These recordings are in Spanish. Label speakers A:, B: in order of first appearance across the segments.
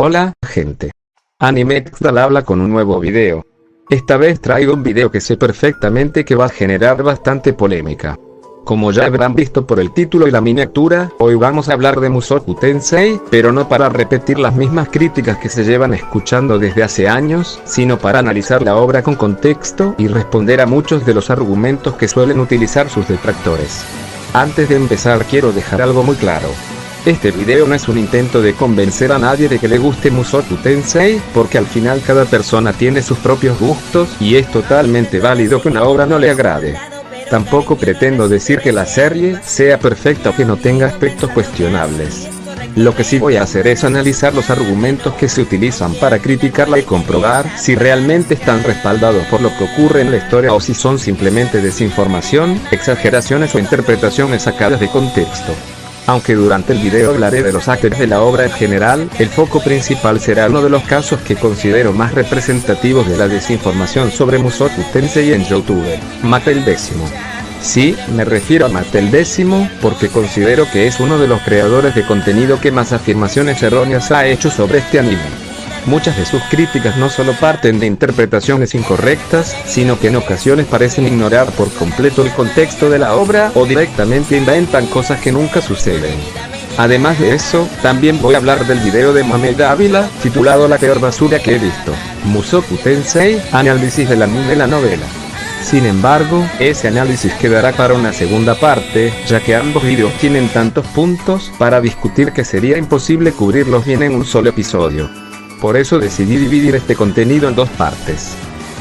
A: Hola, gente. Animex al habla con un nuevo video. Esta vez traigo un video que sé perfectamente que va a generar bastante polémica. Como ya habrán visto por el título y la miniatura, hoy vamos a hablar de Mushoku Tensei, pero no para repetir las mismas críticas que se llevan escuchando desde hace años, sino para analizar la obra con contexto y responder a muchos de los argumentos que suelen utilizar sus detractores. Antes de empezar quiero dejar algo muy claro. Este video no es un intento de convencer a nadie de que le guste Mushoku Tensei, porque al final cada persona tiene sus propios gustos y es totalmente válido que una obra no le agrade. Tampoco pretendo decir que la serie sea perfecta o que no tenga aspectos cuestionables. Lo que sí voy a hacer es analizar los argumentos que se utilizan para criticarla y comprobar si realmente están respaldados por lo que ocurre en la historia o si son simplemente desinformación, exageraciones o interpretaciones sacadas de contexto. Aunque durante el video hablaré de los actores de la obra en general, el foco principal será uno de los casos que considero más representativos de la desinformación sobre Mushoku Tensei en YouTube, Mate el Décimo. Sí, me refiero a Mate el Décimo, porque considero que es uno de los creadores de contenido que más afirmaciones erróneas ha hecho sobre este anime. Muchas de sus críticas no solo parten de interpretaciones incorrectas, sino que en ocasiones parecen ignorar por completo el contexto de la obra o directamente inventan cosas que nunca suceden. Además de eso, también voy a hablar del video de Mohamed Ávila, titulado La peor basura que he visto, Mushoku Tensei, análisis del anime y la novela. Sin embargo, ese análisis quedará para una segunda parte, ya que ambos videos tienen tantos puntos para discutir que sería imposible cubrirlos bien en un solo episodio. Por eso decidí dividir este contenido en dos partes.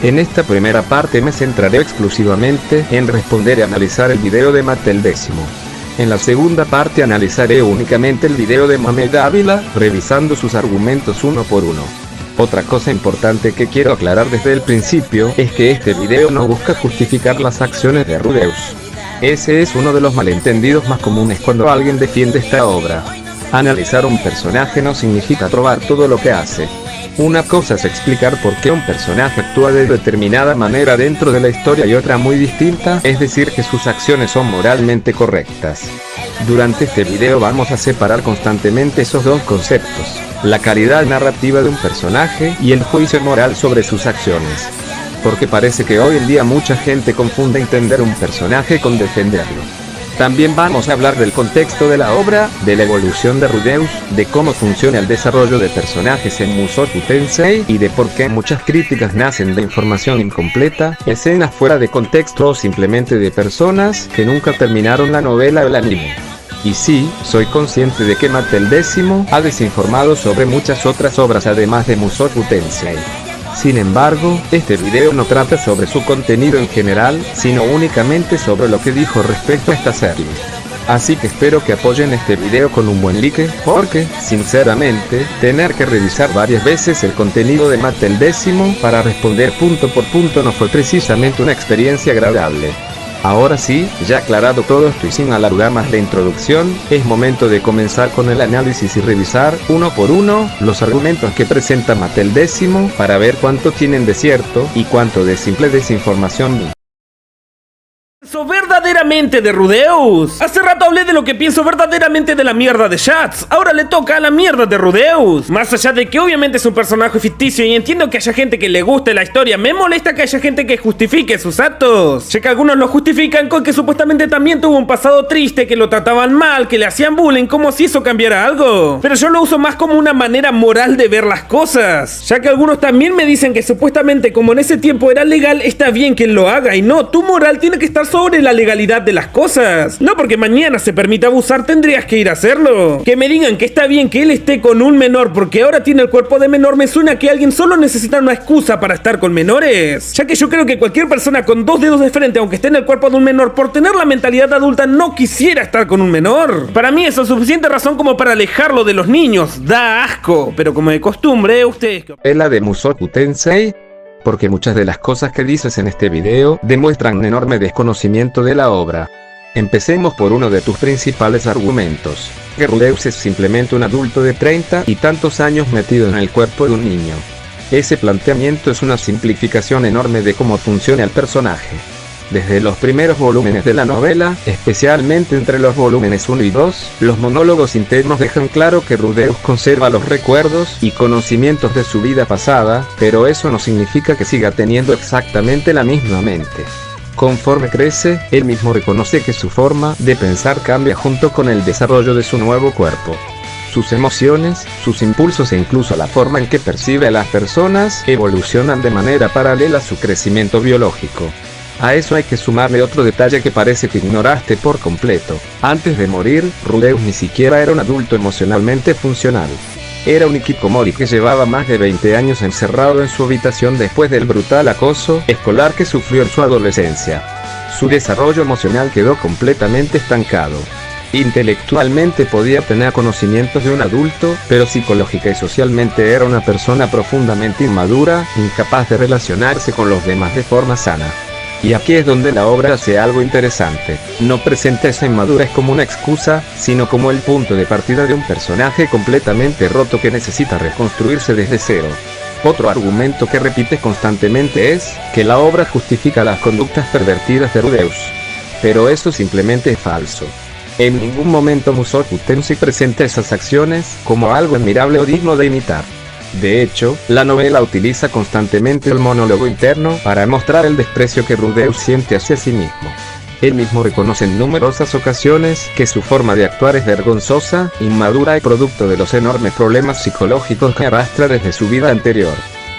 A: En esta primera parte me centraré exclusivamente en responder y analizar el video de Mate el Décimo. En la segunda parte analizaré únicamente el video de Mohamed Ávila, revisando sus argumentos uno por uno. Otra cosa importante que quiero aclarar desde el principio es que este video no busca justificar las acciones de Rudeus. Ese es uno de los malentendidos más comunes cuando alguien defiende esta obra. Analizar un personaje no significa probar todo lo que hace. Una cosa es explicar por qué un personaje actúa de determinada manera dentro de la historia y otra muy distinta, es decir que sus acciones son moralmente correctas. Durante este video vamos a separar constantemente esos dos conceptos, la calidad narrativa de un personaje y el juicio moral sobre sus acciones. Porque parece que hoy en día mucha gente confunde entender un personaje con defenderlo. También vamos a hablar del contexto de la obra, de la evolución de Rudeus, de cómo funciona el desarrollo de personajes en Mushoku Tensei y de por qué muchas críticas nacen de información incompleta, escenas fuera de contexto o simplemente de personas que nunca terminaron la novela o el anime. Y sí, soy consciente de que Mate el Décimo ha desinformado sobre muchas otras obras además de Mushoku Tensei. Sin embargo, este video no trata sobre su contenido en general, sino únicamente sobre lo que dijo respecto a esta serie. Así que espero que apoyen este video con un buen like, porque, sinceramente, tener que revisar varias veces el contenido de Mate el Décimo para responder punto por punto no fue precisamente una experiencia agradable. Ahora sí, ya aclarado todo esto y sin alargar más la introducción, es momento de comenzar con el análisis y revisar, uno por uno, los argumentos que presenta Mate el Décimo para ver cuánto tienen de cierto y cuánto de simple desinformación.
B: Pienso verdaderamente de Rudeus. Hace rato hablé de lo que pienso verdaderamente de la mierda de Shats. Ahora le toca a la mierda de Rudeus. Más allá de que obviamente es un personaje ficticio y entiendo que haya gente que le guste la historia, me molesta que haya gente que justifique sus actos, ya que algunos lo justifican con que supuestamente también tuvo un pasado triste, que lo trataban mal, que le hacían bullying, como si eso cambiara algo. Pero yo lo uso más como una manera moral de ver las cosas, ya que algunos también me dicen que supuestamente como en ese tiempo era legal, está bien que él lo haga, y no, tu moral tiene que estar sobre la legalidad de las cosas. No porque mañana se permita abusar tendrías que ir a hacerlo. Que me digan que está bien que él esté con un menor porque ahora tiene el cuerpo de menor me suena que alguien solo necesita una excusa para estar con menores. Ya que yo creo que cualquier persona con dos dedos de frente, aunque esté en el cuerpo de un menor, por tener la mentalidad adulta no quisiera estar con un menor. Para mí eso es suficiente razón como para alejarlo de los niños. Da asco, pero como de costumbre, ustedes...
A: Es la de Mushoku Tensei, porque muchas de las cosas que dices en este video demuestran un enorme desconocimiento de la obra. Empecemos por uno de tus principales argumentos, que Rudeus es simplemente un adulto de 30 y tantos años metido en el cuerpo de un niño. Ese planteamiento es una simplificación enorme de cómo funciona el personaje. Desde los primeros volúmenes de la novela, especialmente entre los volúmenes 1 y 2, los monólogos internos dejan claro que Rudeus conserva los recuerdos y conocimientos de su vida pasada, pero eso no significa que siga teniendo exactamente la misma mente. Conforme crece, él mismo reconoce que su forma de pensar cambia junto con el desarrollo de su nuevo cuerpo. Sus emociones, sus impulsos e incluso la forma en que percibe a las personas evolucionan de manera paralela a su crecimiento biológico. A eso hay que sumarle otro detalle que parece que ignoraste por completo. Antes de morir, Rudeus ni siquiera era un adulto emocionalmente funcional. Era un hikikomori que llevaba más de 20 años encerrado en su habitación después del brutal acoso escolar que sufrió en su adolescencia. Su desarrollo emocional quedó completamente estancado. Intelectualmente podía tener conocimientos de un adulto, pero psicológica y socialmente era una persona profundamente inmadura, incapaz de relacionarse con los demás de forma sana. Y aquí es donde la obra hace algo interesante. No presenta esa inmadurez como una excusa, sino como el punto de partida de un personaje completamente roto que necesita reconstruirse desde cero. Otro argumento que repite constantemente es que la obra justifica las conductas pervertidas de Rudeus. Pero eso simplemente es falso. En ningún momento Mushoku Tensei presenta esas acciones como algo admirable o digno de imitar. De hecho, la novela utiliza constantemente el monólogo interno para mostrar el desprecio que Rudeus siente hacia sí mismo. Él mismo reconoce en numerosas ocasiones que su forma de actuar es vergonzosa, inmadura y producto de los enormes problemas psicológicos que arrastra desde su vida anterior.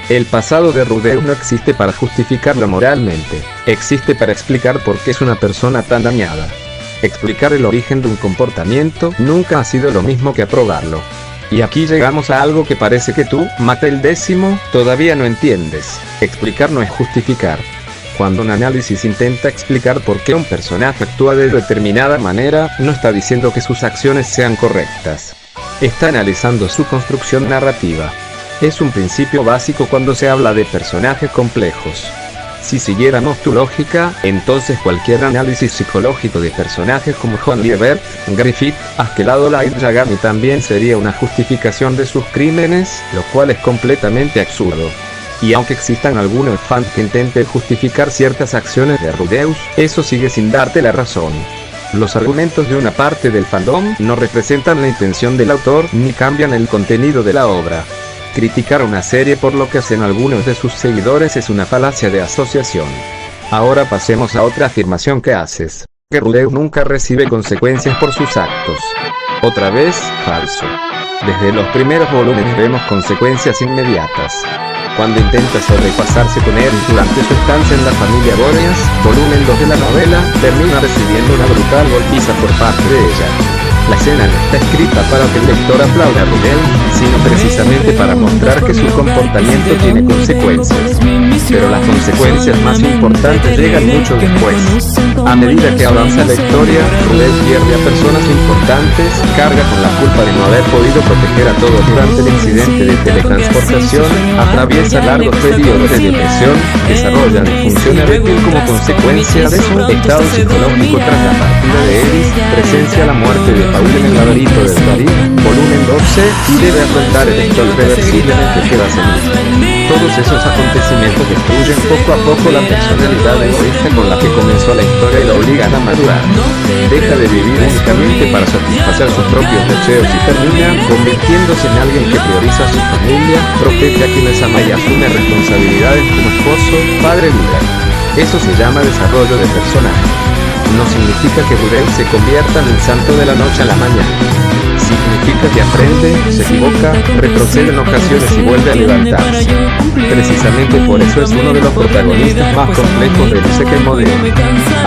A: El pasado de Rudeus no existe para justificarlo moralmente, existe para explicar por qué es una persona tan dañada. Explicar el origen de un comportamiento nunca ha sido lo mismo que aprobarlo. Y aquí llegamos a algo que parece que tú, Mate el Décimo, todavía no entiendes. Explicar no es justificar. Cuando un análisis intenta explicar por qué un personaje actúa de determinada manera, no está diciendo que sus acciones sean correctas. Está analizando su construcción narrativa. Es un principio básico cuando se habla de personajes complejos. Si siguiéramos tu lógica, entonces cualquier análisis psicológico de personajes como John Liebert, Griffith, Askeladd y Yagami también sería una justificación de sus crímenes, lo cual es completamente absurdo. Y aunque existan algunos fans que intenten justificar ciertas acciones de Rudeus, eso sigue sin darte la razón. Los argumentos de una parte del fandom no representan la intención del autor ni cambian el contenido de la obra. Criticar una serie por lo que hacen algunos de sus seguidores es una falacia de asociación. Ahora pasemos a otra afirmación que haces, que Rudeus nunca recibe consecuencias por sus actos. Otra vez, falso. Desde los primeros volúmenes vemos consecuencias inmediatas. Cuando intenta sobrepasarse con él durante su estancia en la familia Boreas, volumen 2 de la novela, termina recibiendo una brutal golpiza por parte de ella. La escena no está escrita para que el lector aplauda a Rudeus, sino precisamente para mostrar que su comportamiento tiene consecuencias. Pero las consecuencias más importantes llegan mucho después. A medida que avanza la historia, Rudeus pierde a personas importantes, carga con la culpa de no haber podido proteger a todos durante el incidente de teletransportación, atraviesa largos periodos de depresión, desarrolla disfunción eréctil como consecuencia de su estado psicológico tras la partida de Eris, presencia la muerte de Paul en el laberinto del Darín, volumen 12, y debe afrontar el hecho irreversiblemente que queda sin. Todos esos acontecimientos destruyen poco a poco la personalidad egoísta con la que comenzó la historia y la obligan a madurar. Deja de vivir únicamente para satisfacer sus propios deseos y termina convirtiéndose en alguien que prioriza a su familia, protege a quienes ama y asume responsabilidades como esposo, padre y líder. Eso se llama desarrollo de personaje. No significa que Rudeus se convierta en un santo de la noche a la mañana. Significa que aprende, se equivoca, retrocede en ocasiones y vuelve a levantarse. Precisamente por eso es uno de los protagonistas más complejos del Isekai moderno.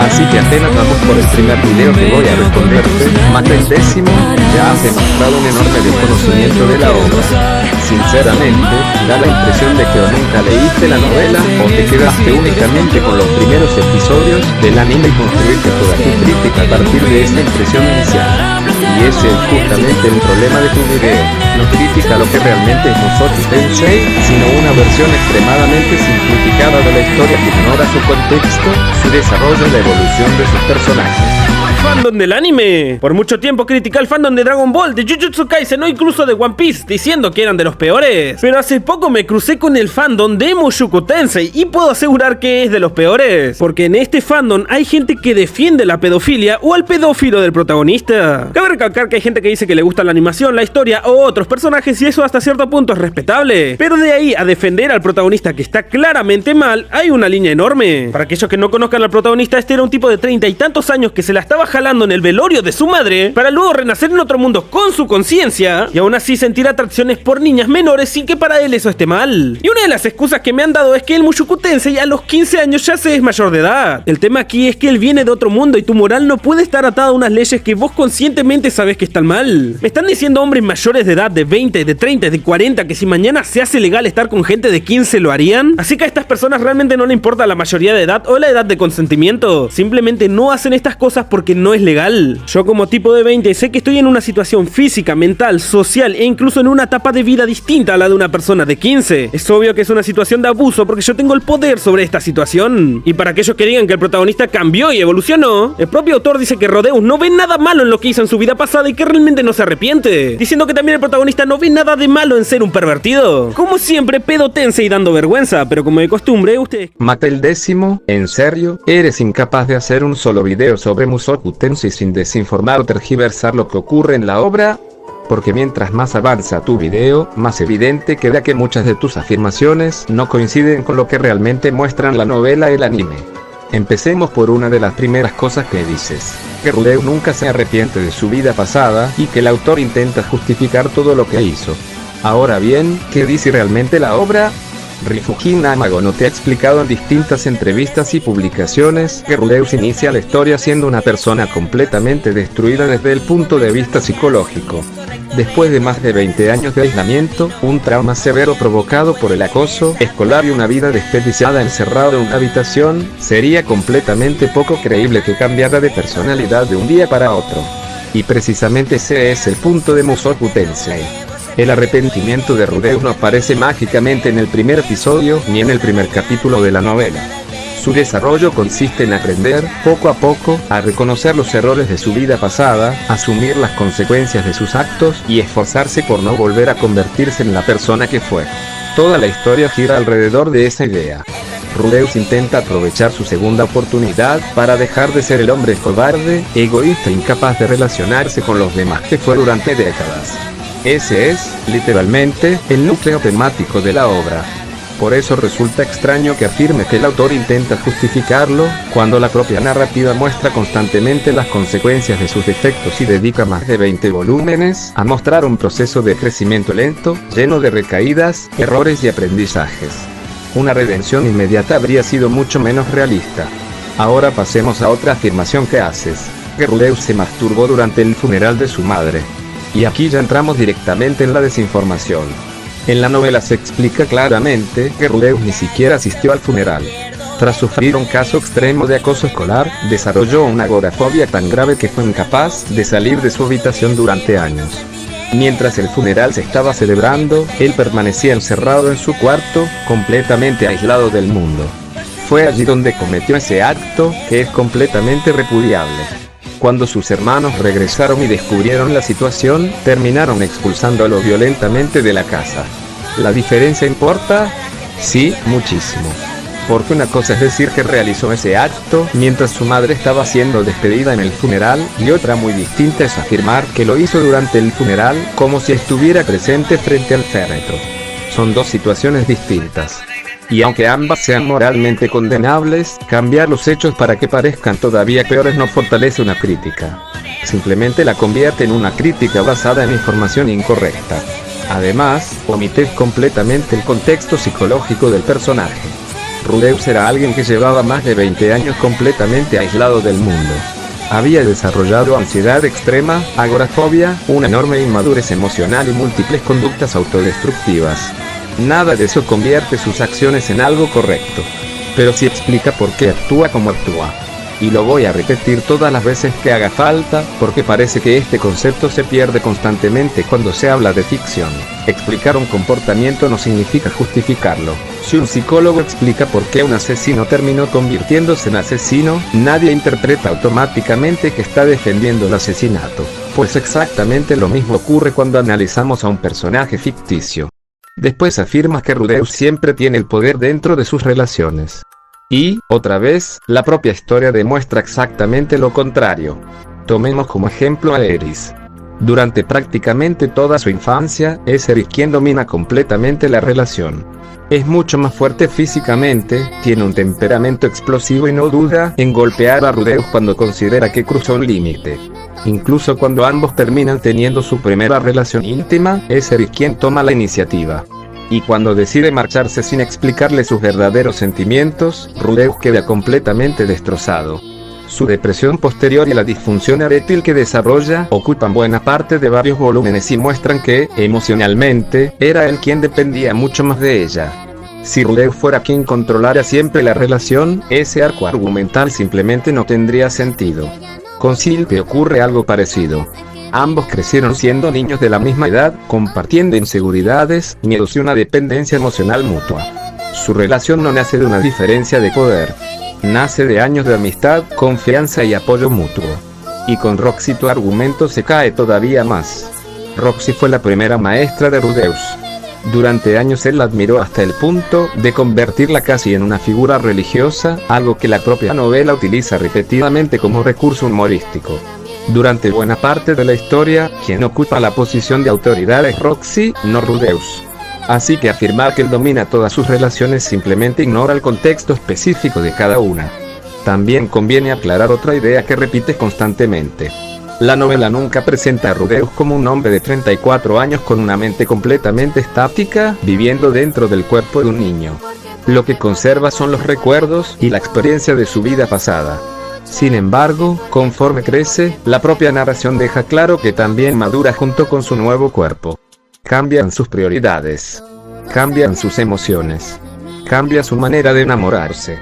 A: Así que apenas vamos por el primer video que voy a responderte, Mate el Décimo ya has demostrado un enorme desconocimiento de la obra. Sinceramente, da la impresión de que o nunca leíste la novela o te quedaste únicamente con los primeros episodios del anime y construiste toda tu crítica a partir de esa impresión inicial. Y ese es justamente el problema de tu video. No critica lo que realmente es Mushoku Tensei, sino una versión extremadamente simplificada de la historia que ignora su contexto, su desarrollo y la evolución de sus personajes.
B: Fandom del anime. Por mucho tiempo criticé el fandom de Dragon Ball, de Jujutsu Kaisen o incluso de One Piece, diciendo que eran de los los peores. Pero hace poco me crucé con el fandom de Mushoku Tensei y puedo asegurar que es de los peores, porque en este fandom hay gente que defiende la pedofilia o al pedófilo del protagonista. Cabe recalcar que hay gente que dice que le gusta la animación, la historia o otros personajes y eso hasta cierto punto es respetable, pero de ahí a defender al protagonista que está claramente mal hay una línea enorme. Para aquellos que no conozcan al protagonista, este era un tipo de 30 y tantos años que se la estaba jalando en el velorio de su madre para luego renacer en otro mundo con su conciencia y aún así sentir atracciones por niñas menores sin que para él eso esté mal. Y una de las excusas que me han dado es que el Mushoku Tensei a los 15 años ya se es mayor de edad. El tema aquí es que él viene de otro mundo y tu moral no puede estar atada a unas leyes que vos conscientemente sabes que están mal. Me están diciendo hombres mayores de edad de 20, de 30, de 40 que si mañana se hace legal estar con gente de 15 lo harían. Así que a estas personas realmente no le importa la mayoría de edad o la edad de consentimiento. Simplemente no hacen estas cosas porque no es legal. Yo como tipo de 20 sé que estoy en una situación física, mental, social e incluso en una etapa de vida distinta a la de una persona de 15. Es obvio que es una situación de abuso porque yo tengo el poder sobre esta situación. Y para aquellos que digan que el protagonista cambió y evolucionó, el propio autor dice que Rodeus no ve nada malo en lo que hizo en su vida pasada y que realmente no se arrepiente, diciendo que también el protagonista no ve nada de malo en ser un pervertido. Como siempre, pedo Tensei dando vergüenza, pero como de costumbre, ustedes...
A: Mate el 10º, ¿en serio? ¿Eres incapaz de hacer un solo video sobre Mushoku Tensei sin desinformar o tergiversar lo que ocurre en la obra? Porque mientras más avanza tu video, más evidente queda que muchas de tus afirmaciones no coinciden con lo que realmente muestran la novela y el anime. Empecemos por una de las primeras cosas que dices, que Rudeus nunca se arrepiente de su vida pasada y que el autor intenta justificar todo lo que hizo. Ahora bien, ¿qué dice realmente la obra? Rifuji Namago no te ha explicado en distintas entrevistas y publicaciones que Rudeus inicia la historia siendo una persona completamente destruida desde el punto de vista psicológico. Después de más de 20 años de aislamiento, un trauma severo provocado por el acoso escolar y una vida desperdiciada encerrado en una habitación, sería completamente poco creíble que cambiara de personalidad de un día para otro. Y precisamente ese es el punto de Mushoku Tensei. El arrepentimiento de Rudeus no aparece mágicamente en el primer episodio ni en el primer capítulo de la novela. Su desarrollo consiste en aprender, poco a poco, a reconocer los errores de su vida pasada, asumir las consecuencias de sus actos y esforzarse por no volver a convertirse en la persona que fue. Toda la historia gira alrededor de esa idea. Rudeus intenta aprovechar su segunda oportunidad para dejar de ser el hombre cobarde, egoísta e incapaz de relacionarse con los demás que fue durante décadas. Ese es, literalmente, el núcleo temático de la obra. Por eso resulta extraño que afirme que el autor intenta justificarlo, cuando la propia narrativa muestra constantemente las consecuencias de sus defectos y dedica más de 20 volúmenes a mostrar un proceso de crecimiento lento, lleno de recaídas, errores y aprendizajes. Una redención inmediata habría sido mucho menos realista. Ahora pasemos a otra afirmación que haces, que Rudeus se masturbó durante el funeral de su madre. Y aquí ya entramos directamente en la desinformación. En la novela se explica claramente que Rudeus ni siquiera asistió al funeral. Tras sufrir un caso extremo de acoso escolar, desarrolló una agorafobia tan grave que fue incapaz de salir de su habitación durante años. Mientras el funeral se estaba celebrando, él permanecía encerrado en su cuarto, completamente aislado del mundo. Fue allí donde cometió ese acto, que es completamente repudiable. Cuando sus hermanos regresaron y descubrieron la situación, terminaron expulsándolo violentamente de la casa. ¿La diferencia importa? Sí, muchísimo. Porque una cosa es decir que realizó ese acto mientras su madre estaba siendo despedida en el funeral, y otra muy distinta es afirmar que lo hizo durante el funeral, como si estuviera presente frente al féretro. Son dos situaciones distintas. Y aunque ambas sean moralmente condenables, cambiar los hechos para que parezcan todavía peores no fortalece una crítica. Simplemente la convierte en una crítica basada en información incorrecta. Además, omites completamente el contexto psicológico del personaje. Rudeus era alguien que llevaba más de 20 años completamente aislado del mundo. Había desarrollado ansiedad extrema, agorafobia, una enorme inmadurez emocional y múltiples conductas autodestructivas. Nada de eso convierte sus acciones en algo correcto. Pero sí explica por qué actúa como actúa. Y lo voy a repetir todas las veces que haga falta, porque parece que este concepto se pierde constantemente cuando se habla de ficción. Explicar un comportamiento no significa justificarlo. Si un psicólogo explica por qué un asesino terminó convirtiéndose en asesino, nadie interpreta automáticamente que está defendiendo el asesinato. Pues exactamente lo mismo ocurre cuando analizamos a un personaje ficticio. Después afirma que Rudeus siempre tiene el poder dentro de sus relaciones. Y, otra vez, la propia historia demuestra exactamente lo contrario. Tomemos como ejemplo a Eris. Durante prácticamente toda su infancia, es Eris quien domina completamente la relación. Es mucho más fuerte físicamente, tiene un temperamento explosivo y no duda en golpear a Rudeus cuando considera que cruzó un límite. Incluso cuando ambos terminan teniendo su primera relación íntima, es Eris quien toma la iniciativa. Y cuando decide marcharse sin explicarle sus verdaderos sentimientos, Rudeus queda completamente destrozado. Su depresión posterior y la disfunción eréctil que desarrolla ocupan buena parte de varios volúmenes y muestran que, emocionalmente, era él quien dependía mucho más de ella. Si Rudeus fuera quien controlara siempre la relación, ese arco argumental simplemente no tendría sentido. Con Silpe ocurre algo parecido. Ambos crecieron siendo niños de la misma edad, compartiendo inseguridades, miedos y una dependencia emocional mutua. Su relación no nace de una diferencia de poder. Nace de años de amistad, confianza y apoyo mutuo. Y con Roxy tu argumento se cae todavía más. Roxy fue la primera maestra de Rudeus. Durante años él la admiró hasta el punto de convertirla casi en una figura religiosa, algo que la propia novela utiliza repetidamente como recurso humorístico. Durante buena parte de la historia, quien ocupa la posición de autoridad es Roxy, no Rudeus. Así que afirmar que él domina todas sus relaciones simplemente ignora el contexto específico de cada una. También conviene aclarar otra idea que repite constantemente. La novela nunca presenta a Rudeus como un hombre de 34 años con una mente completamente estática, viviendo dentro del cuerpo de un niño. Lo que conserva son los recuerdos y la experiencia de su vida pasada. Sin embargo, conforme crece, la propia narración deja claro que también madura junto con su nuevo cuerpo. Cambian sus prioridades. Cambian sus emociones. Cambia su manera de enamorarse.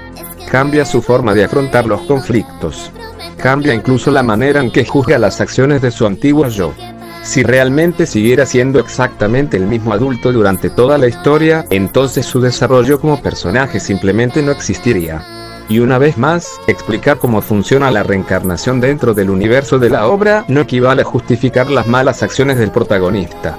A: Cambia su forma de afrontar los conflictos. Cambia incluso la manera en que juzga las acciones de su antiguo yo. Si realmente siguiera siendo exactamente el mismo adulto durante toda la historia, entonces su desarrollo como personaje simplemente no existiría. Y una vez más, explicar cómo funciona la reencarnación dentro del universo de la obra no equivale a justificar las malas acciones del protagonista.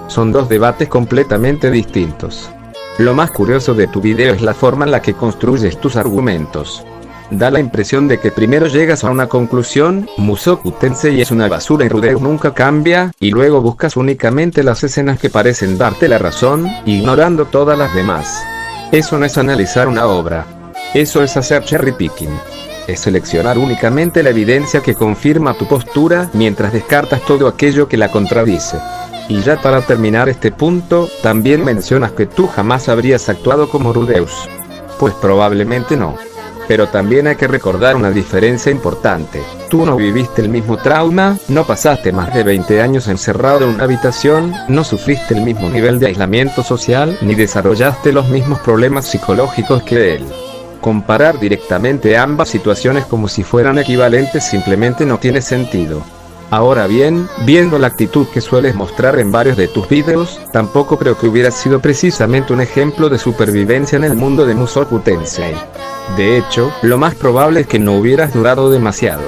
A: Son dos debates completamente distintos. Lo más curioso de tu video es la forma en la que construyes tus argumentos. Da la impresión de que primero llegas a una conclusión, Mushoku Tensei es una basura y Rudeus nunca cambia, y luego buscas únicamente las escenas que parecen darte la razón, ignorando todas las demás. Eso no es analizar una obra. Eso es hacer cherry picking. Es seleccionar únicamente la evidencia que confirma tu postura, mientras descartas todo aquello que la contradice. Y ya para terminar este punto, también mencionas que tú jamás habrías actuado como Rudeus. Pues probablemente no. Pero también hay que recordar una diferencia importante. Tú no viviste el mismo trauma, no pasaste más de 20 años encerrado en una habitación, no sufriste el mismo nivel de aislamiento social, ni desarrollaste los mismos problemas psicológicos que él. Comparar directamente ambas situaciones como si fueran equivalentes simplemente no tiene sentido. Ahora bien, viendo la actitud que sueles mostrar en varios de tus videos, tampoco creo que hubieras sido precisamente un ejemplo de supervivencia en el mundo de Mushoku Tensei. De hecho, lo más probable es que no hubieras durado demasiado.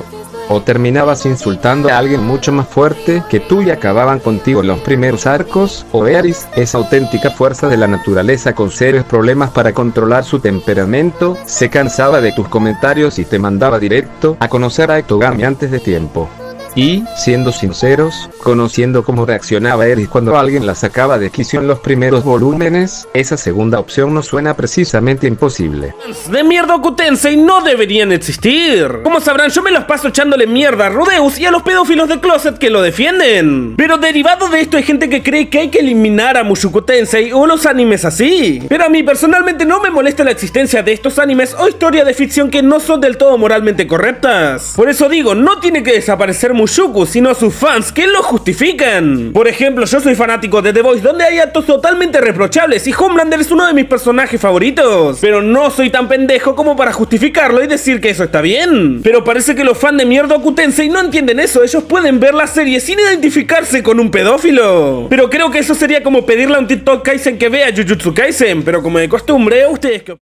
A: O terminabas insultando a alguien mucho más fuerte que tú y acababan contigo en los primeros arcos, o Eris, esa auténtica fuerza de la naturaleza con serios problemas para controlar su temperamento, se cansaba de tus comentarios y te mandaba directo a conocer a Etogami antes de tiempo. Y, siendo sinceros, conociendo cómo reaccionaba Eris cuando alguien la sacaba de quicio en los primeros volúmenes, esa segunda opción no suena precisamente imposible.
B: De mierda Mushoku Tensei no deberían existir. Como sabrán, yo me los paso echándole mierda a Rudeus y a los pedófilos de closet que lo defienden. Pero derivado de esto hay gente que cree que hay que eliminar a Mushoku Tensei o los animes así. Pero a mí personalmente no me molesta la existencia de estos animes o historias de ficción que no son del todo moralmente correctas. Por eso digo, no tiene que desaparecer Mushoku, sino sus fans que lo justifican. Por ejemplo, yo soy fanático de The Voice, donde hay actos totalmente reprochables y Homelander es uno de mis personajes favoritos. Pero no soy tan pendejo como para justificarlo y decir que eso está bien. Pero parece que los fans de mierda Mushoku Tensei no entienden eso. Ellos pueden ver la serie sin identificarse con un pedófilo. Pero creo que eso sería como pedirle a un TikTok Kaisen que vea Jujutsu Kaisen. Pero como de costumbre, ¿ustedes qué opinan?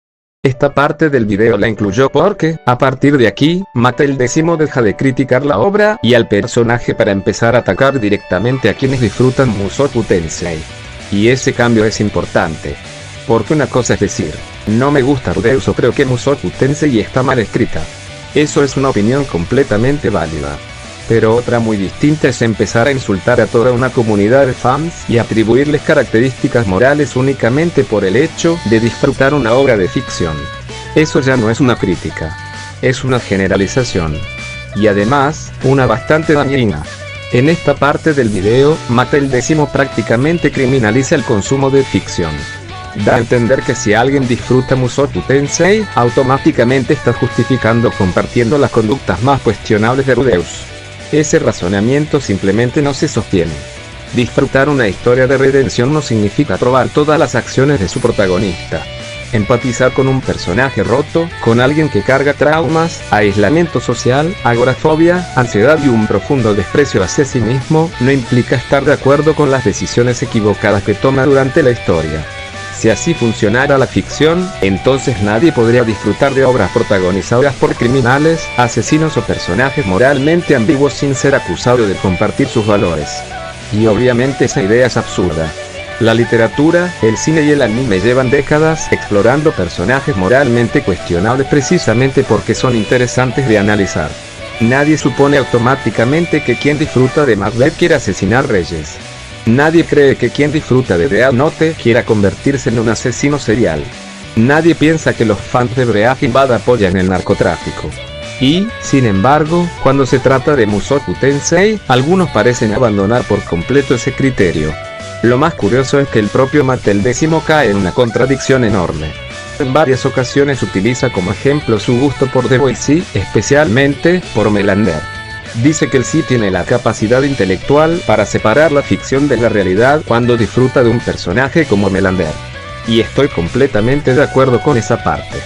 A: Esta parte del video la incluyó porque, a partir de aquí, Mattel X deja de criticar la obra y al personaje para empezar a atacar directamente a quienes disfrutan Mushoku Tensei. Y ese cambio es importante. Porque una cosa es decir, no me gusta Rudeus o creo que Mushoku Tensei está mal escrita. Eso es una opinión completamente válida. Pero otra muy distinta es empezar a insultar a toda una comunidad de fans y atribuirles características morales únicamente por el hecho de disfrutar una obra de ficción. Eso ya no es una crítica. Es una generalización. Y además, una bastante dañina. En esta parte del video, Mattel X prácticamente criminaliza el consumo de ficción. Da a entender que si alguien disfruta Mushoku Tensei, automáticamente está justificando compartiendo las conductas más cuestionables de Rudeus. Ese razonamiento simplemente no se sostiene. Disfrutar una historia de redención no significa aprobar todas las acciones de su protagonista. Empatizar con un personaje roto, con alguien que carga traumas, aislamiento social, agorafobia, ansiedad y un profundo desprecio hacia sí mismo, no implica estar de acuerdo con las decisiones equivocadas que toma durante la historia. Si así funcionara la ficción, entonces nadie podría disfrutar de obras protagonizadas por criminales, asesinos o personajes moralmente ambiguos sin ser acusado de compartir sus valores. Y obviamente esa idea es absurda. La literatura, el cine y el anime llevan décadas explorando personajes moralmente cuestionables precisamente porque son interesantes de analizar. Nadie supone automáticamente que quien disfruta de Macbeth quiera asesinar reyes. Nadie cree que quien disfruta de Death Note quiera convertirse en un asesino serial. Nadie piensa que los fans de Breaking Bad apoyan el narcotráfico. Y, sin embargo, cuando se trata de Mushoku Tensei, algunos parecen abandonar por completo ese criterio. Lo más curioso es que el propio Mattel X cae en una contradicción enorme. En varias ocasiones utiliza como ejemplo su gusto por The Boys, especialmente por Melander. Dice que él sí tiene la capacidad intelectual para separar la ficción de la realidad cuando disfruta de un personaje como Melander. Y estoy completamente de acuerdo con esa parte.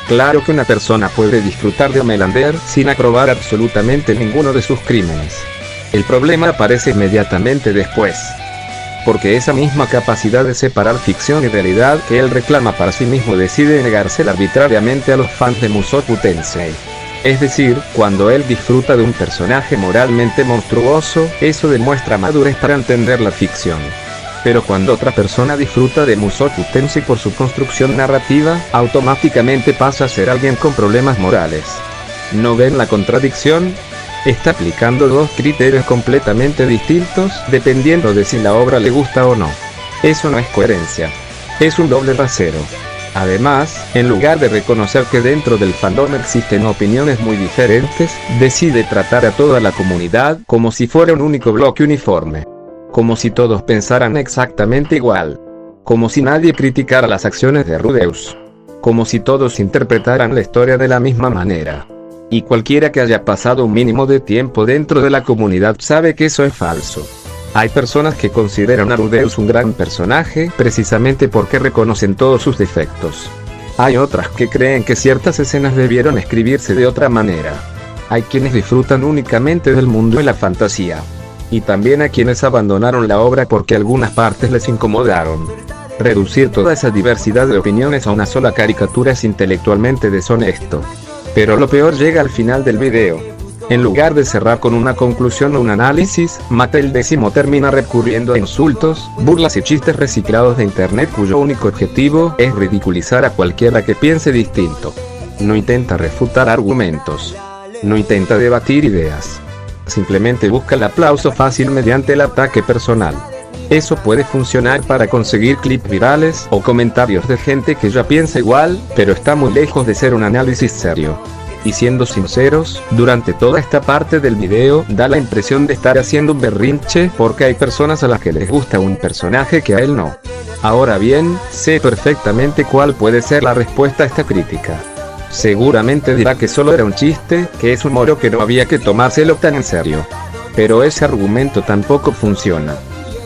A: Claro que una persona puede disfrutar de Melander sin aprobar absolutamente ninguno de sus crímenes. El problema aparece inmediatamente después. Porque esa misma capacidad de separar ficción y realidad que él reclama para sí mismo decide negársela arbitrariamente a los fans de Mushoku Tensei. Es decir, cuando él disfruta de un personaje moralmente monstruoso, eso demuestra madurez para entender la ficción. Pero cuando otra persona disfruta de Mushoku Tensei por su construcción narrativa, automáticamente pasa a ser alguien con problemas morales. ¿No ven la contradicción? Está aplicando dos criterios completamente distintos, dependiendo de si la obra le gusta o no. Eso no es coherencia. Es un doble rasero. Además, en lugar de reconocer que dentro del fandom existen opiniones muy diferentes, decide tratar a toda la comunidad como si fuera un único bloque uniforme. Como si todos pensaran exactamente igual. Como si nadie criticara las acciones de Rudeus. Como si todos interpretaran la historia de la misma manera. Y cualquiera que haya pasado un mínimo de tiempo dentro de la comunidad sabe que eso es falso. Hay personas que consideran a Rudeus un gran personaje precisamente porque reconocen todos sus defectos. Hay otras que creen que ciertas escenas debieron escribirse de otra manera. Hay quienes disfrutan únicamente del mundo y la fantasía. Y también hay quienes abandonaron la obra porque algunas partes les incomodaron. Reducir toda esa diversidad de opiniones a una sola caricatura es intelectualmente deshonesto. Pero lo peor llega al final del video. En lugar de cerrar con una conclusión o un análisis, Mattel X termina recurriendo a insultos, burlas y chistes reciclados de internet cuyo único objetivo es ridiculizar a cualquiera que piense distinto. No intenta refutar argumentos. No intenta debatir ideas. Simplemente busca el aplauso fácil mediante el ataque personal. Eso puede funcionar para conseguir clips virales o comentarios de gente que ya piensa igual, pero está muy lejos de ser un análisis serio. Y siendo sinceros, durante toda esta parte del video da la impresión de estar haciendo un berrinche porque hay personas a las que les gusta un personaje que a él no. Ahora bien, sé perfectamente cuál puede ser la respuesta a esta crítica. Seguramente dirá que solo era un chiste, que es humor o que no había que tomárselo tan en serio. Pero ese argumento tampoco funciona.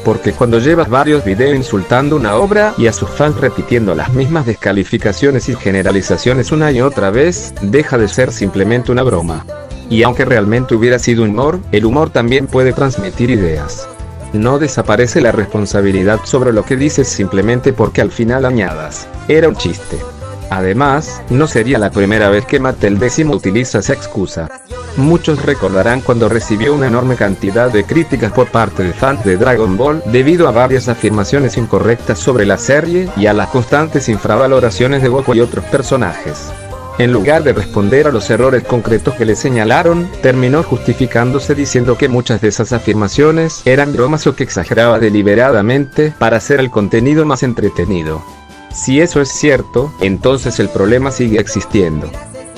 A: Porque cuando llevas varios videos insultando una obra y a sus fans repitiendo las mismas descalificaciones y generalizaciones una y otra vez, deja de ser simplemente una broma. Y aunque realmente hubiera sido humor, el humor también puede transmitir ideas. No desaparece la responsabilidad sobre lo que dices simplemente porque al final añadas, era un chiste. Además, no sería la primera vez que Mattel X utiliza esa excusa. Muchos recordarán cuando recibió una enorme cantidad de críticas por parte de fans de Dragon Ball debido a varias afirmaciones incorrectas sobre la serie y a las constantes infravaloraciones de Goku y otros personajes. En lugar de responder a los errores concretos que le señalaron, terminó justificándose diciendo que muchas de esas afirmaciones eran bromas o que exageraba deliberadamente para hacer el contenido más entretenido. Si eso es cierto, entonces el problema sigue existiendo.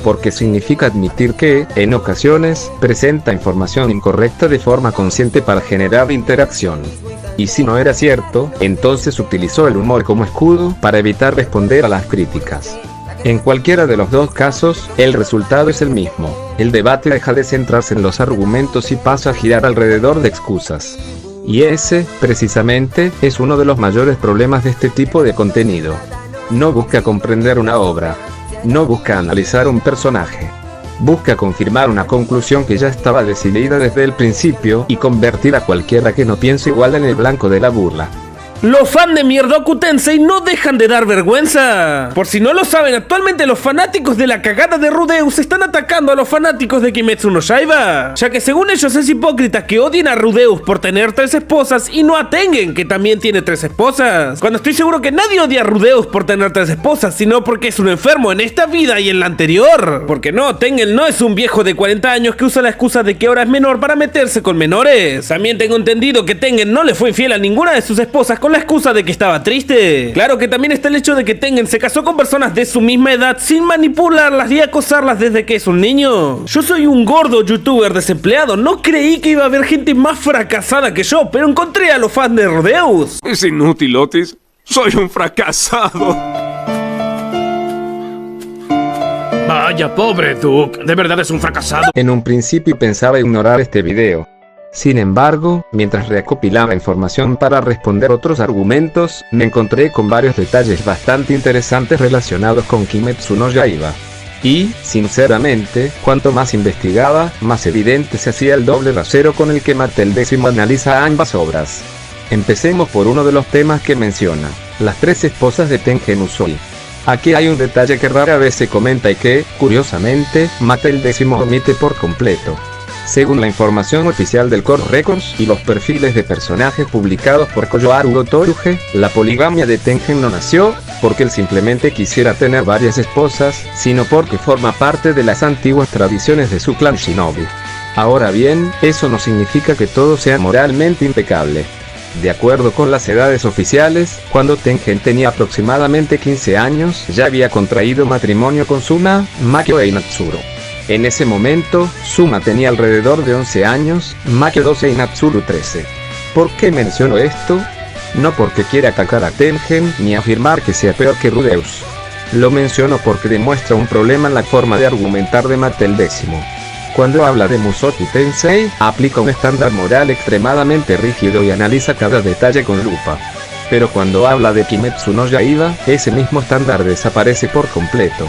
A: Porque significa admitir que, en ocasiones, presenta información incorrecta de forma consciente para generar interacción. Y si no era cierto, entonces utilizó el humor como escudo para evitar responder a las críticas. En cualquiera de los dos casos, el resultado es el mismo. El debate deja de centrarse en los argumentos y pasa a girar alrededor de excusas. Y ese, precisamente, es uno de los mayores problemas de este tipo de contenido. No busca comprender una obra. No busca analizar un personaje. Busca confirmar una conclusión que ya estaba decidida desde el principio y convertir a cualquiera que no piense igual en el blanco de la burla.
B: Los fans de Mierdoku Tensei no dejan de dar vergüenza. Por si no lo saben, actualmente los fanáticos de la cagada de Rudeus están atacando a los fanáticos de Kimetsu no Yaiba, ya que según ellos es hipócrita que odien a Rudeus por tener 3 esposas y no a Tengen, que también tiene 3 esposas. Cuando estoy seguro que nadie odia a Rudeus por tener 3 esposas, sino porque es un enfermo en esta vida y en la anterior. Porque no, Tengen no es un viejo de 40 años que usa la excusa de que ahora es menor para meterse con menores. También tengo entendido que Tengen no le fue infiel a ninguna de sus esposas con la excusa de que estaba triste. Claro que también está el hecho de que Tengen se casó con personas de su misma edad sin manipularlas y acosarlas desde que es un niño. Yo soy un gordo youtuber desempleado, no creí que iba a haber gente más fracasada que yo, pero encontré a los fans de Rudeus.
C: Es inútil, Otis. Soy un fracasado.
D: Vaya, pobre Duke, de verdad es un fracasado.
A: En un principio pensaba ignorar este video. Sin embargo, mientras recopilaba información para responder otros argumentos, me encontré con varios detalles bastante interesantes relacionados con Kimetsu no Yaiba. Y, sinceramente, cuanto más investigaba, más evidente se hacía el doble rasero con el que Mattel X analiza ambas obras. Empecemos por uno de los temas que menciona, las 3 esposas de Tengen Uzui. Aquí hay un detalle que rara vez se comenta y que, curiosamente, Mattel X omite por completo. Según la información oficial del Core Records y los perfiles de personajes publicados por Koyoharu Toruge, la poligamia de Tengen no nació porque él simplemente quisiera tener varias esposas, sino porque forma parte de las antiguas tradiciones de su clan Shinobi. Ahora bien, eso no significa que todo sea moralmente impecable. De acuerdo con las edades oficiales, cuando Tengen tenía aproximadamente 15 años, ya había contraído matrimonio con Suma, Makio e Inatsuru. En ese momento, Suma tenía alrededor de 11 años, Makio 12 y Natsuru 13. ¿Por qué menciono esto? No porque quiera atacar a Tengen ni afirmar que sea peor que Rudeus. Lo menciono porque demuestra un problema en la forma de argumentar de Mattel X. Cuando habla de Mushoku Tensei, aplica un estándar moral extremadamente rígido y analiza cada detalle con lupa. Pero cuando habla de Kimetsu no Yaiba, ese mismo estándar desaparece por completo.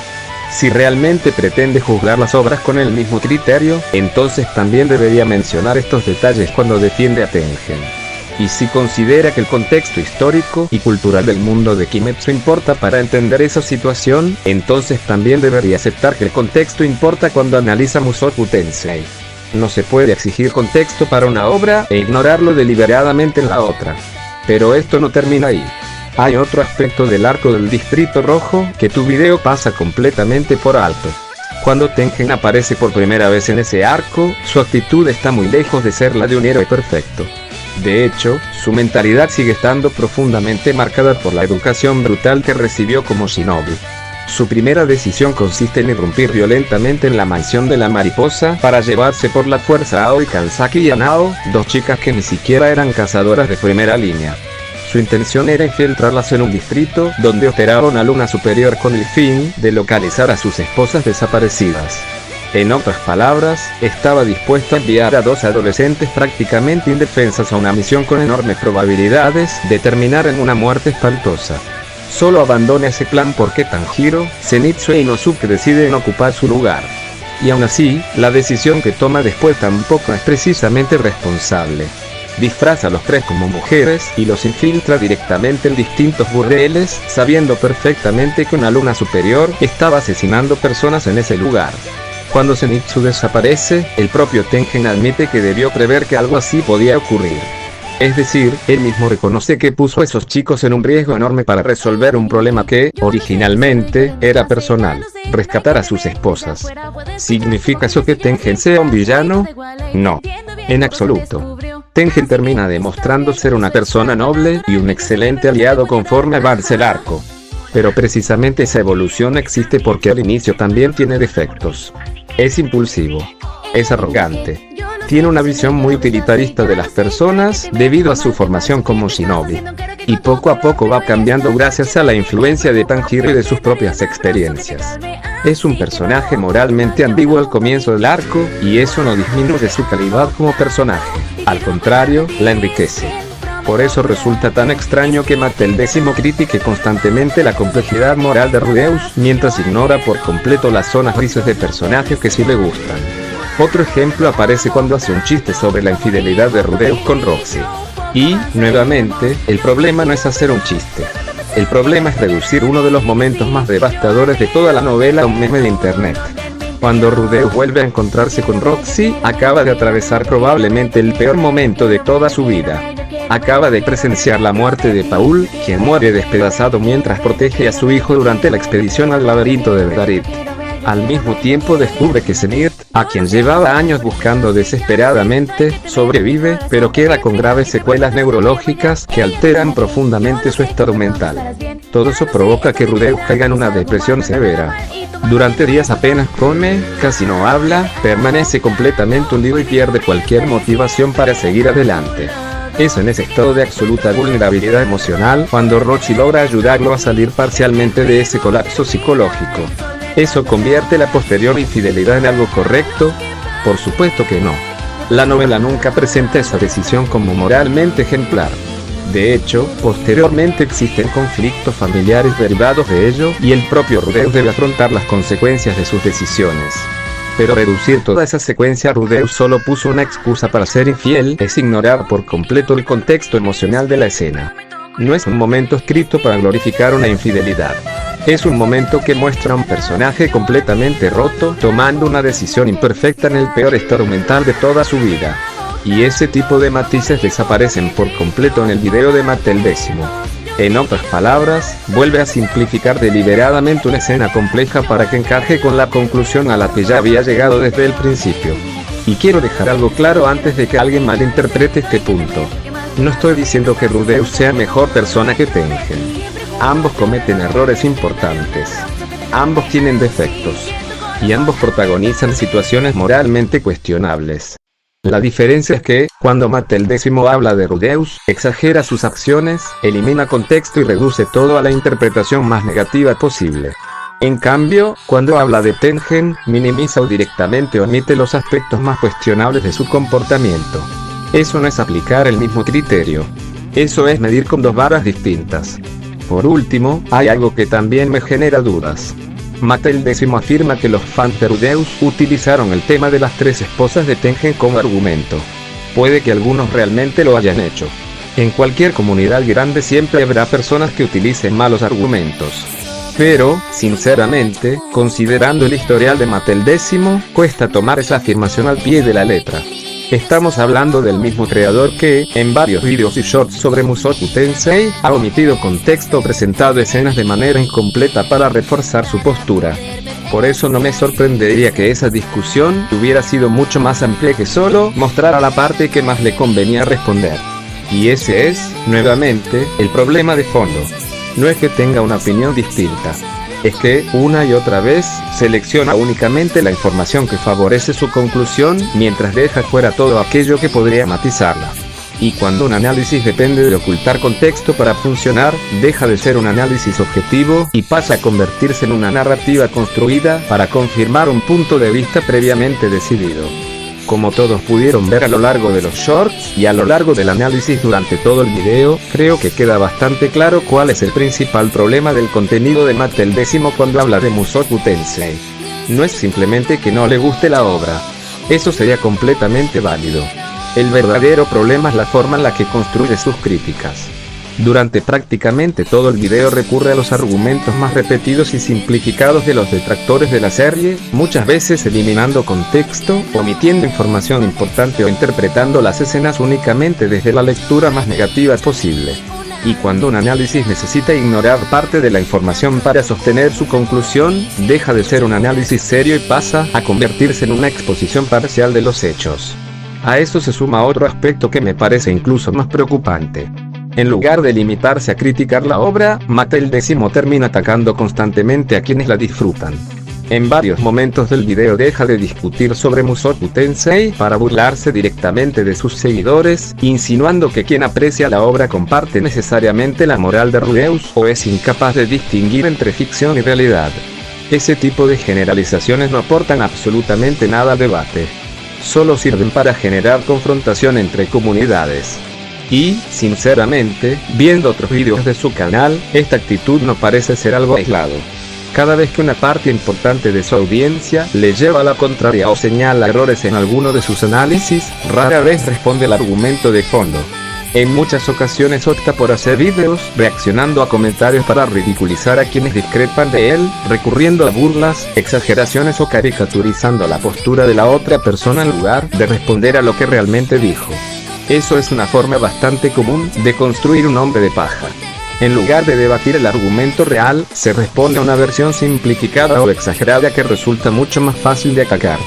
A: Si realmente pretende juzgar las obras con el mismo criterio, entonces también debería mencionar estos detalles cuando defiende a Tengen. Y si considera que el contexto histórico y cultural del mundo de Kimetsu importa para entender esa situación, entonces también debería aceptar que el contexto importa cuando analiza Mushoku Tensei. No se puede exigir contexto para una obra e ignorarlo deliberadamente en la otra. Pero esto no termina ahí. Hay otro aspecto del arco del Distrito Rojo que tu video pasa completamente por alto. Cuando Tengen aparece por primera vez en ese arco, su actitud está muy lejos de ser la de un héroe perfecto. De hecho, su mentalidad sigue estando profundamente marcada por la educación brutal que recibió como shinobi. Su primera decisión consiste en irrumpir violentamente en la mansión de la mariposa para llevarse por la fuerza a Aoi Kanzaki y a Nao, 2 chicas que ni siquiera eran cazadoras de primera línea. Su intención era infiltrarlas en un distrito donde operaba una luna superior con el fin de localizar a sus esposas desaparecidas. En otras palabras, estaba dispuesta a enviar a 2 adolescentes prácticamente indefensas a una misión con enormes probabilidades de terminar en una muerte espantosa. Solo abandona ese plan porque Tanjiro, Zenitsu e Inosuke deciden ocupar su lugar. Y aún así, la decisión que toma después tampoco es precisamente responsable. Disfraza a los 3 como mujeres y los infiltra directamente en distintos burdeles, sabiendo perfectamente que una luna superior estaba asesinando personas en ese lugar. Cuando Zenitsu desaparece, el propio Tengen admite que debió prever que algo así podía ocurrir. Es decir, él mismo reconoce que puso a esos chicos en un riesgo enorme para resolver un problema que, originalmente, era personal: rescatar a sus esposas. ¿Significa eso que Tengen sea un villano? No. En absoluto. Tengen termina demostrando ser una persona noble y un excelente aliado conforme avanza el arco. Pero precisamente esa evolución existe porque al inicio también tiene defectos. Es impulsivo. Es arrogante. Tiene una visión muy utilitarista de las personas debido a su formación como shinobi. Y poco a poco va cambiando gracias a la influencia de Tanjiro y de sus propias experiencias. Es un personaje moralmente ambiguo al comienzo del arco, y eso no disminuye su calidad como personaje. Al contrario, la enriquece. Por eso resulta tan extraño que Mate el Décimo critique constantemente la complejidad moral de Rudeus, mientras ignora por completo las zonas grises de personajes que sí le gustan. Otro ejemplo aparece cuando hace un chiste sobre la infidelidad de Rudeus con Roxy. Y, nuevamente, el problema no es hacer un chiste. El problema es reducir uno de los momentos más devastadores de toda la novela a un meme de internet. Cuando Rudeus vuelve a encontrarse con Roxy, acaba de atravesar probablemente el peor momento de toda su vida. Acaba de presenciar la muerte de Paul, quien muere despedazado mientras protege a su hijo durante la expedición al laberinto de Bedarit. Al mismo tiempo descubre que Zenith, a quien llevaba años buscando desesperadamente, sobrevive, pero queda con graves secuelas neurológicas que alteran profundamente su estado mental. Todo eso provoca que Rudeus caiga en una depresión severa. Durante días apenas come, casi no habla, permanece completamente hundido y pierde cualquier motivación para seguir adelante. Es en ese estado de absoluta vulnerabilidad emocional cuando Roxy logra ayudarlo a salir parcialmente de ese colapso psicológico. ¿Eso convierte la posterior infidelidad en algo correcto? Por supuesto que no. La novela nunca presenta esa decisión como moralmente ejemplar. De hecho, posteriormente existen conflictos familiares derivados de ello, y el propio Rudeus debe afrontar las consecuencias de sus decisiones. Pero reducir toda esa secuencia a Rudeus solo puso una excusa para ser infiel es ignorar por completo el contexto emocional de la escena. No es un momento escrito para glorificar una infidelidad. Es un momento que muestra a un personaje completamente roto, tomando una decisión imperfecta en el peor estado mental de toda su vida. Y ese tipo de matices desaparecen por completo en el video de Mate el Décimo. En otras palabras, vuelve a simplificar deliberadamente una escena compleja para que encaje con la conclusión a la que ya había llegado desde el principio. Y quiero dejar algo claro antes de que alguien malinterprete este punto. No estoy diciendo que Rudeus sea mejor persona que Tengen. Ambos cometen errores importantes. Ambos tienen defectos. Y ambos protagonizan situaciones moralmente cuestionables. La diferencia es que, cuando Mate el Décimo habla de Rudeus, exagera sus acciones, elimina contexto y reduce todo a la interpretación más negativa posible. En cambio, cuando habla de Tengen, minimiza o directamente omite los aspectos más cuestionables de su comportamiento. Eso no es aplicar el mismo criterio. Eso es medir con dos varas distintas. Por último, hay algo que también me genera dudas. Mate el Décimo afirma que los fans de Rudeus utilizaron el tema de las 3 esposas de Tengen como argumento. Puede que algunos realmente lo hayan hecho. En cualquier comunidad grande siempre habrá personas que utilicen malos argumentos. Pero, sinceramente, considerando el historial de Mate el Décimo, cuesta tomar esa afirmación al pie de la letra. Estamos hablando del mismo creador que, en varios videos y shorts sobre Mushoku Tensei, ha omitido contexto o presentado escenas de manera incompleta para reforzar su postura. Por eso no me sorprendería que esa discusión hubiera sido mucho más amplia que solo mostrar a la parte que más le convenía responder. Y ese es, nuevamente, el problema de fondo. No es que tenga una opinión distinta. Es que, una y otra vez, selecciona únicamente la información que favorece su conclusión, mientras deja fuera todo aquello que podría matizarla. Y cuando un análisis depende de ocultar contexto para funcionar, deja de ser un análisis objetivo, y pasa a convertirse en una narrativa construida para confirmar un punto de vista previamente decidido. Como todos pudieron ver a lo largo de los shorts, y a lo largo del análisis durante todo el video, creo que queda bastante claro cuál es el principal problema del contenido de Mate el Décimo cuando habla de Mushoku Tensei. No es simplemente que no le guste la obra. Eso sería completamente válido. El verdadero problema es la forma en la que construye sus críticas. Durante prácticamente todo el video recurre a los argumentos más repetidos y simplificados de los detractores de la serie, muchas veces eliminando contexto, omitiendo información importante o interpretando las escenas únicamente desde la lectura más negativa posible. Y cuando un análisis necesita ignorar parte de la información para sostener su conclusión, deja de ser un análisis serio y pasa a convertirse en una exposición parcial de los hechos. A eso se suma otro aspecto que me parece incluso más preocupante. En lugar de limitarse a criticar la obra, Mattel X termina atacando constantemente a quienes la disfrutan. En varios momentos del video deja de discutir sobre Mushoku Tensei para burlarse directamente de sus seguidores, insinuando que quien aprecia la obra comparte necesariamente la moral de Rudeus o es incapaz de distinguir entre ficción y realidad. Ese tipo de generalizaciones no aportan absolutamente nada al debate. Solo sirven para generar confrontación entre comunidades. Y, sinceramente, viendo otros vídeos de su canal, esta actitud no parece ser algo aislado. Cada vez que una parte importante de su audiencia le lleva a la contraria o señala errores en alguno de sus análisis, rara vez responde al argumento de fondo. En muchas ocasiones opta por hacer vídeos reaccionando a comentarios para ridiculizar a quienes discrepan de él, recurriendo a burlas, exageraciones o caricaturizando la postura de la otra persona en lugar de responder a lo que realmente dijo. Eso es una forma bastante común de construir un hombre de paja. En lugar de debatir el argumento real, se responde a una versión simplificada o exagerada que resulta mucho más fácil de atacar.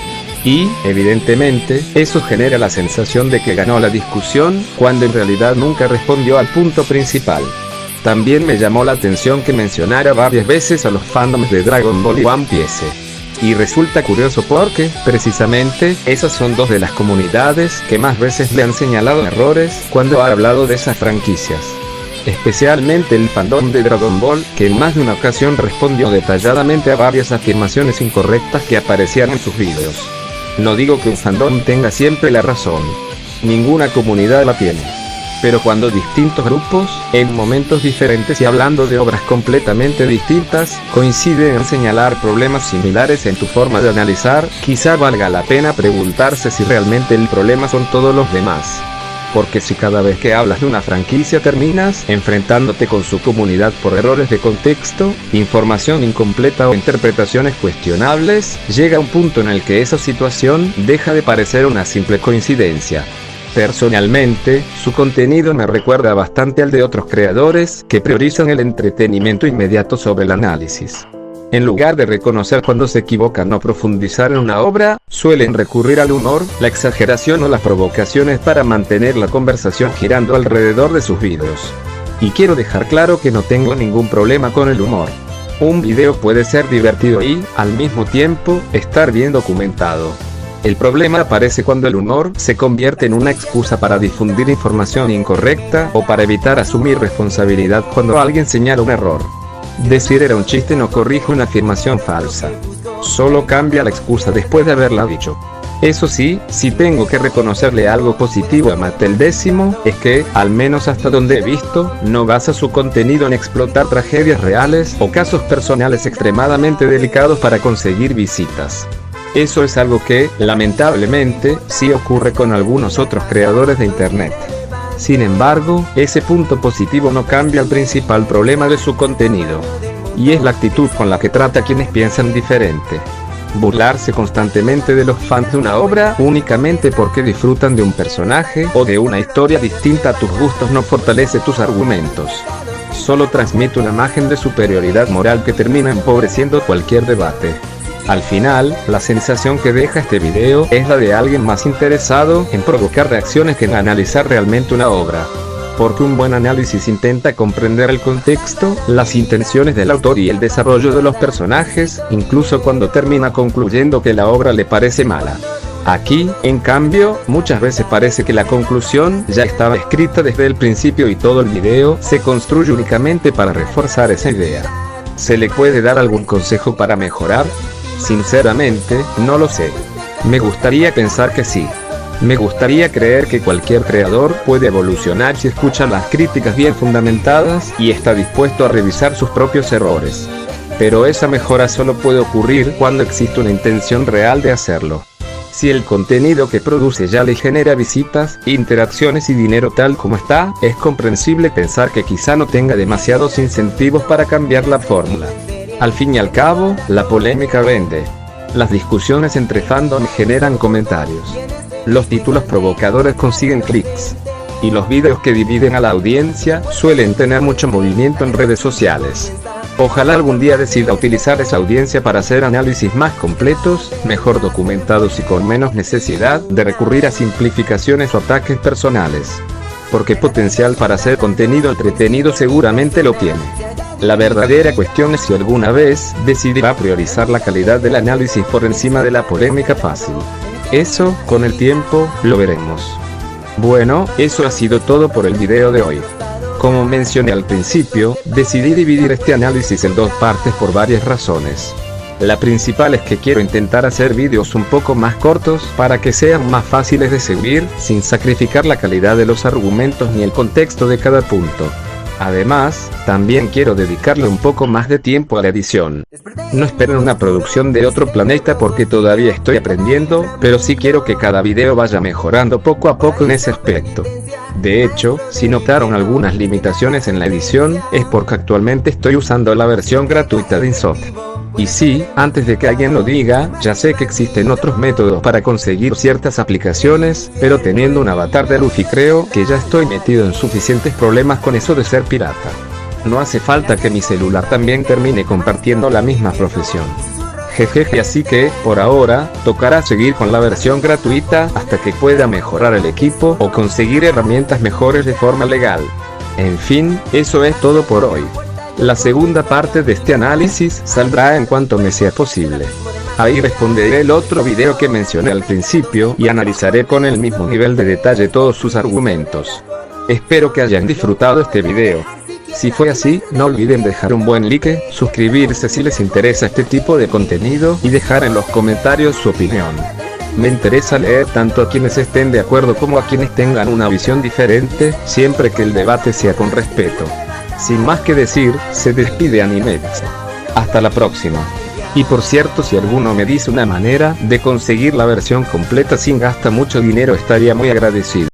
A: Y, evidentemente, eso genera la sensación de que ganó la discusión, cuando en realidad nunca respondió al punto principal. También me llamó la atención que mencionara varias veces a los fandoms de Dragon Ball y One Piece. Y resulta curioso porque, precisamente, esas son dos de las comunidades que más veces le han señalado errores cuando ha hablado de esas franquicias. Especialmente el fandom de Dragon Ball, que en más de una ocasión respondió detalladamente a varias afirmaciones incorrectas que aparecían en sus vídeos. No digo que un fandom tenga siempre la razón. Ninguna comunidad la tiene. Pero cuando distintos grupos, en momentos diferentes y hablando de obras completamente distintas, coinciden en señalar problemas similares en tu forma de analizar, quizá valga la pena preguntarse si realmente el problema son todos los demás. Porque si cada vez que hablas de una franquicia terminas enfrentándote con su comunidad por errores de contexto, información incompleta o interpretaciones cuestionables, llega un punto en el que esa situación deja de parecer una simple coincidencia. Personalmente, su contenido me recuerda bastante al de otros creadores que priorizan el entretenimiento inmediato sobre el análisis. En lugar de reconocer cuando se equivocan o profundizar en una obra, suelen recurrir al humor, la exageración o las provocaciones para mantener la conversación girando alrededor de sus vídeos. Y quiero dejar claro que no tengo ningún problema con el humor. Un video puede ser divertido y, al mismo tiempo, estar bien documentado. El problema aparece cuando el humor se convierte en una excusa para difundir información incorrecta o para evitar asumir responsabilidad cuando alguien señala un error. Decir era un chiste no corrige una afirmación falsa. Solo cambia la excusa después de haberla dicho. Eso sí, si tengo que reconocerle algo positivo a Mattel X, es que, al menos hasta donde he visto, no basa su contenido en explotar tragedias reales o casos personales extremadamente delicados para conseguir visitas. Eso es algo que, lamentablemente, sí ocurre con algunos otros creadores de internet. Sin embargo, ese punto positivo no cambia el principal problema de su contenido. Y es la actitud con la que trata a quienes piensan diferente. Burlarse constantemente de los fans de una obra únicamente porque disfrutan de un personaje o de una historia distinta a tus gustos no fortalece tus argumentos. Solo transmite una imagen de superioridad moral que termina empobreciendo cualquier debate. Al final, la sensación que deja este video es la de alguien más interesado en provocar reacciones que en analizar realmente una obra. Porque un buen análisis intenta comprender el contexto, las intenciones del autor y el desarrollo de los personajes, incluso cuando termina concluyendo que la obra le parece mala. Aquí, en cambio, muchas veces parece que la conclusión ya estaba escrita desde el principio y todo el video se construye únicamente para reforzar esa idea. ¿Se le puede dar algún consejo para mejorar? Sinceramente, no lo sé. Me gustaría pensar que sí. Me gustaría creer que cualquier creador puede evolucionar si escucha las críticas bien fundamentadas y está dispuesto a revisar sus propios errores. Pero esa mejora solo puede ocurrir cuando existe una intención real de hacerlo. Si el contenido que produce ya le genera visitas, interacciones y dinero tal como está, es comprensible pensar que quizá no tenga demasiados incentivos para cambiar la fórmula. Al fin y al cabo, la polémica vende. Las discusiones entre fandom generan comentarios. Los títulos provocadores consiguen clics. Y los vídeos que dividen a la audiencia suelen tener mucho movimiento en redes sociales. Ojalá algún día decida utilizar esa audiencia para hacer análisis más completos, mejor documentados y con menos necesidad de recurrir a simplificaciones o ataques personales. Porque potencial para hacer contenido entretenido seguramente lo tiene. La verdadera cuestión es si alguna vez decidirá priorizar la calidad del análisis por encima de la polémica fácil. Eso, con el tiempo, lo veremos. Bueno, eso ha sido todo por el video de hoy. Como mencioné al principio, decidí dividir este análisis en dos partes por varias razones. La principal es que quiero intentar hacer vídeos un poco más cortos para que sean más fáciles de seguir, sin sacrificar la calidad de los argumentos ni el contexto de cada punto. Además, también quiero dedicarle un poco más de tiempo a la edición. No esperen una producción de otro planeta porque todavía estoy aprendiendo, pero sí quiero que cada video vaya mejorando poco a poco en ese aspecto. De hecho, si notaron algunas limitaciones en la edición, es porque actualmente estoy usando la versión gratuita de InShot. Y sí, antes de que alguien lo diga, ya sé que existen otros métodos para conseguir ciertas aplicaciones, pero teniendo un avatar de Luffy creo que ya estoy metido en suficientes problemas con eso de ser pirata. No hace falta que mi celular también termine compartiendo la misma profesión. Jejeje, así que, por ahora, tocará seguir con la versión gratuita hasta que pueda mejorar el equipo o conseguir herramientas mejores de forma legal. En fin, eso es todo por hoy. La segunda parte de este análisis saldrá en cuanto me sea posible. Ahí responderé el otro video que mencioné al principio y analizaré con el mismo nivel de detalle todos sus argumentos. Espero que hayan disfrutado este video. Si fue así, no olviden dejar un buen like, suscribirse si les interesa este tipo de contenido y dejar en los comentarios su opinión. Me interesa leer tanto a quienes estén de acuerdo como a quienes tengan una visión diferente, siempre que el debate sea con respeto. Sin más que decir, se despide Animex. Hasta la próxima. Y por cierto, si alguno me dice una manera de conseguir la versión completa sin gastar mucho dinero, estaría muy agradecido.